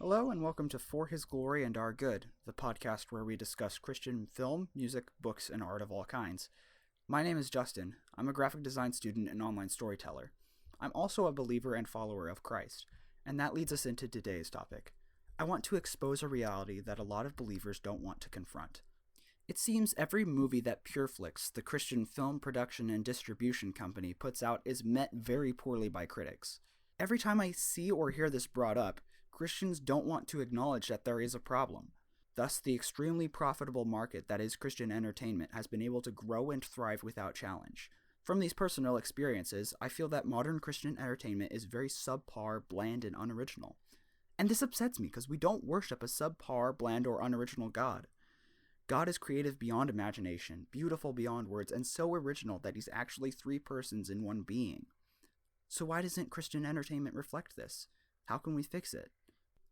Hello and welcome to For His Glory and Our Good, the podcast where we discuss Christian film, music, books, and art of all kinds. My name is Justin. I'm a graphic design student and online storyteller. I'm also a believer and follower of Christ, and that leads us into today's topic. I want to expose a reality that a lot of believers don't want to confront. It seems every movie that PureFlix, the Christian film production and distribution company, puts out is met very poorly by critics. Every time I see or hear this brought up, Christians don't want to acknowledge that there is a problem. Thus, the extremely profitable market that is Christian entertainment has been able to grow and thrive without challenge. From these personal experiences, I feel that modern Christian entertainment is very subpar, bland, and unoriginal. And this upsets me because we don't worship a subpar, bland, or unoriginal God. God is creative beyond imagination, beautiful beyond words, and so original that he's actually three persons in one being. So why doesn't Christian entertainment reflect this? How can we fix it?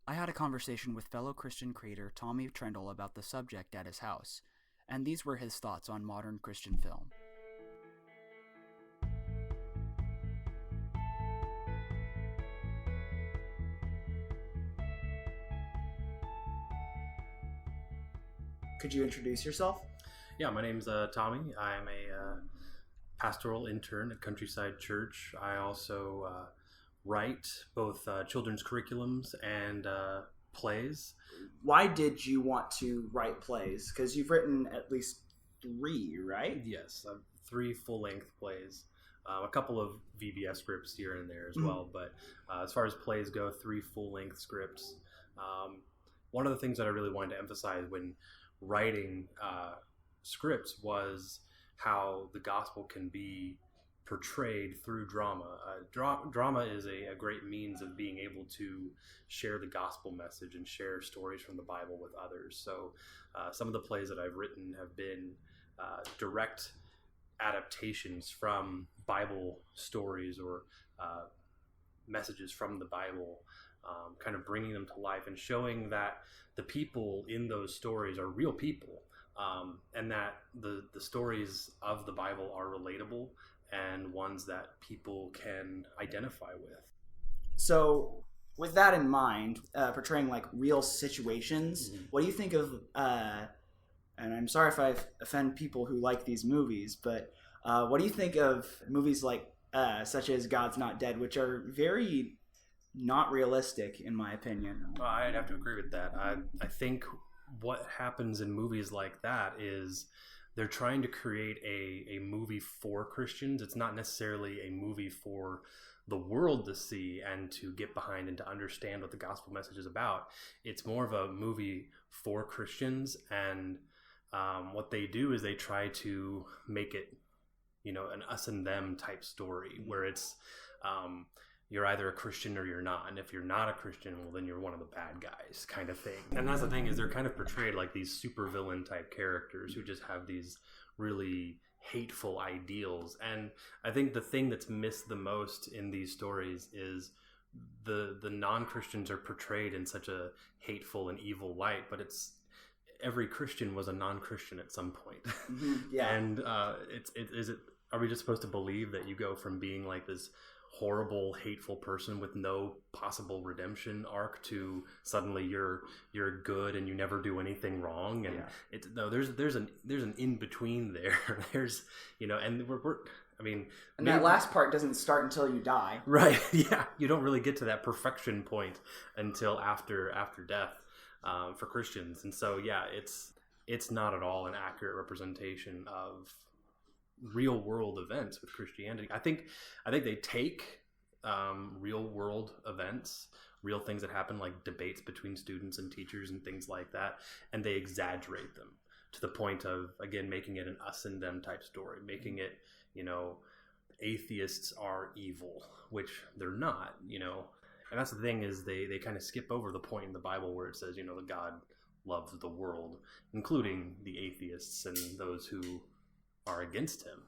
I had a conversation with fellow Christian creator Tommy Trendle about the subject at his house, and these were his thoughts on modern Christian film. Could you introduce yourself? Yeah, my name's Tommy. I'm a pastoral intern at Countryside Church. I also write both children's curriculums and plays. Why did you want to write plays? Because you've written at least 3, right? Yes, 3 full-length plays. A couple of VBS scripts here and there as well, but as far as plays go, 3 full-length scripts. One of the things that I really wanted to emphasize when writing scripts was how the gospel can be portrayed through drama. Drama is a great means of being able to share the gospel message and share stories from the Bible with others. So some of the plays that I've written have been direct adaptations from Bible stories or messages from the Bible, kind of bringing them to life and showing that the people in those stories are real people, and that the stories of the Bible are relatable and ones that people can identify with. So, with that in mind, portraying like real situations, what do you think of, and I'm sorry if I offend people who like these movies, but what do you think of movies like such as God's Not Dead, which are very not realistic in my opinion? I'd have to agree with that. I think what happens in movies like that is they're trying to create a movie for Christians. It's not necessarily a movie for the world to see and to get behind and to understand what the gospel message is about. It's more of a movie for Christians, and what they do is they try to make it, an us and them type story where it's you're either a Christian or you're not. And if you're not a Christian, well, then you're one of the bad guys kind of thing. And that's the thing, is they're kind of portrayed like these supervillain type characters who just have these really hateful ideals. And I think the thing that's missed the most in these stories is the non-Christians are portrayed in such a hateful and evil light, but it's every Christian was a non-Christian at some point. Yeah. And are we just supposed to believe that you go from being like this horrible, hateful person with no possible redemption arc to suddenly you're good and you never do anything wrong? And there's an in between there. There's and that last part doesn't start until you die. Right. Yeah, you don't really get to that perfection point until after death for Christians. And so it's not at all an accurate representation of real world events with Christianity. I think they take real world events, real things that happen, like debates between students and teachers and things like that, and they exaggerate them to the point of, again, making it an us and them type story, making it, atheists are evil, which they're not, and that's the thing, is they kind of skip over the point in the Bible where it says, that God loves the world, including the atheists and those who are against him.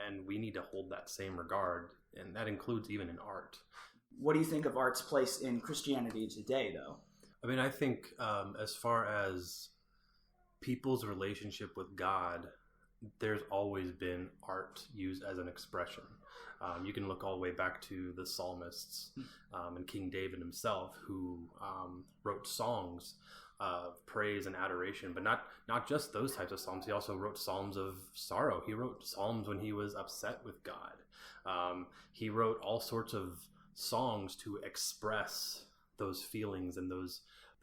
And we need to hold that same regard, and that includes even in art. What do you think of art's place in Christianity today, though? I think as far as people's relationship with God, there's always been art used as an expression. You can look all the way back to the psalmists and King David himself, who wrote songs of praise and adoration, but not just those types of psalms. He also wrote psalms of sorrow. He wrote psalms when he was upset with God. He wrote all sorts of songs to express those feelings and those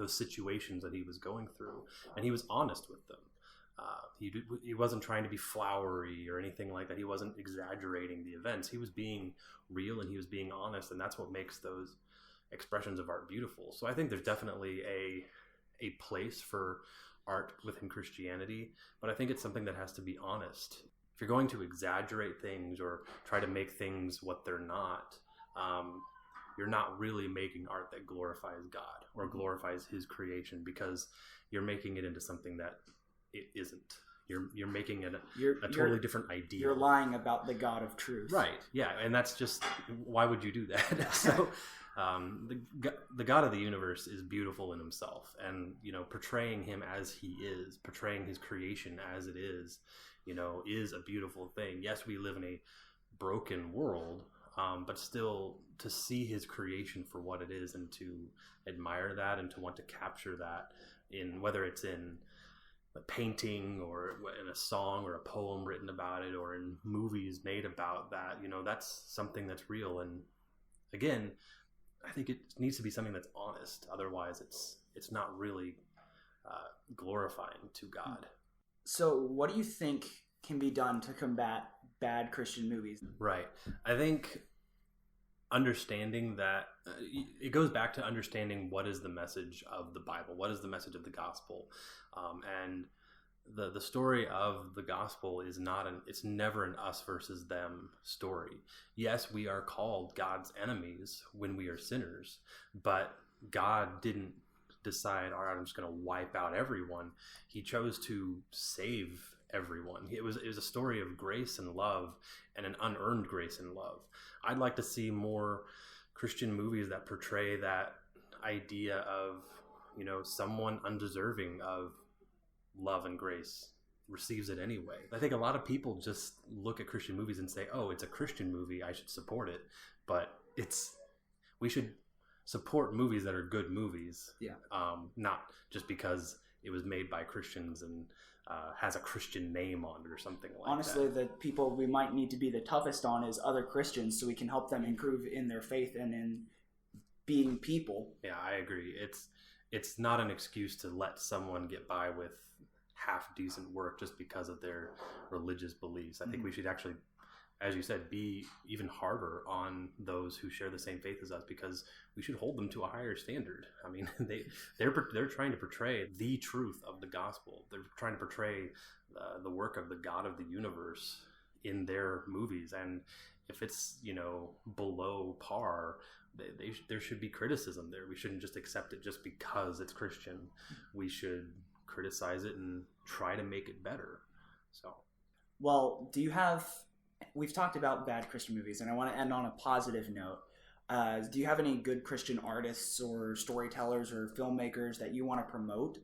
situations that he was going through, and he was honest with them. He wasn't trying to be flowery or anything like that. He wasn't exaggerating the events. He was being real and he was being honest, and that's what makes those expressions of art beautiful. So I think there's definitely a place for art within Christianity, but I think it's something that has to be honest. If you're going to exaggerate things or try to make things what they're not, you're not really making art that glorifies God or glorifies his creation, because you're making it into something that it isn't. You're making it a totally different idea. You're lying about the God of truth. Right. Yeah. And that's just, why would you do that? So the God of the universe is beautiful in himself, and, portraying him as he is, portraying his creation as it is a beautiful thing. Yes, we live in a broken world, but still to see his creation for what it is and to admire that and to want to capture that in, whether it's in a painting or in a song or a poem written about it or in movies made about that, that's something that's real. And again, I think it needs to be something that's honest. Otherwise it's not really glorifying to God. So what do you think can be done to combat bad Christian movies? Right. I think understanding that it goes back to understanding what is the message of the Bible, what is the message of the gospel, and the story of the gospel is it's never an us versus them story. Yes, we are called God's enemies when we are sinners, but God didn't decide, all right, I'm just going to wipe out everyone. He chose to save everyone. It was a story of grace and love, and an unearned grace and love. I'd like to see more Christian movies that portray that idea of, someone undeserving of love and grace receives it anyway. I think a lot of people just look at Christian movies and say, oh, it's a Christian movie, I should support it. But we should support movies that are good movies. Yeah. Not just because it was made by Christians and has a Christian name on it or something like that. Honestly, the people we might need to be the toughest on is other Christians, so we can help them improve in their faith and in being people. Yeah, I agree. It's not an excuse to let someone get by with half decent work just because of their religious beliefs. I think we should actually, as you said, be even harder on those who share the same faith as us, because we should hold them to a higher standard. I mean, they're trying to portray the truth of the gospel. They're trying to portray the work of the God of the universe in their movies, and if it's below par, there should be criticism there. We shouldn't just accept it just because it's Christian. We should criticize it and try to make it better. So, well, we've talked about bad Christian movies, and I want to end on a positive note. Do you have any good Christian artists or storytellers or filmmakers that you want to promote?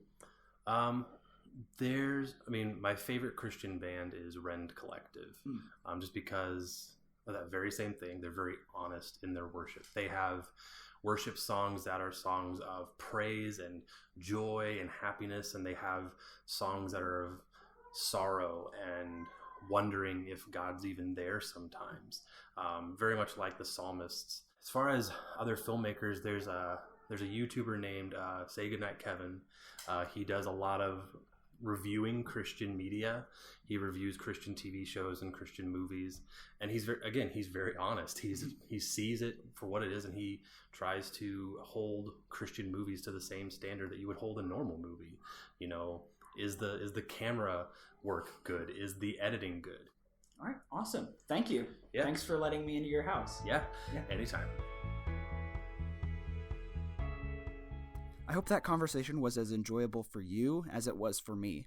My favorite Christian band is Rend Collective, just because of that very same thing. They're very honest in their worship. They have worship songs that are songs of praise and joy and happiness, and they have songs that are of sorrow and wondering if God's even there sometimes, very much like the psalmists. As far as other filmmakers, there's a YouTuber named Say Goodnight Kevin. He does a lot of reviewing Christian media. He reviews Christian TV shows and Christian movies, and he's very honest. He sees it for what it is, and he tries to hold Christian movies to the same standard that you would hold a normal movie. Is the camera work good? Is the editing good? All right, awesome. Thank you. Yeah. Thanks for letting me into your house. Yeah. Anytime. I hope that conversation was as enjoyable for you as it was for me,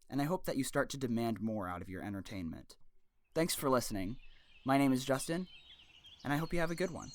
and I hope that you start to demand more out of your entertainment. Thanks for listening. My name is Justin, and I hope you have a good one.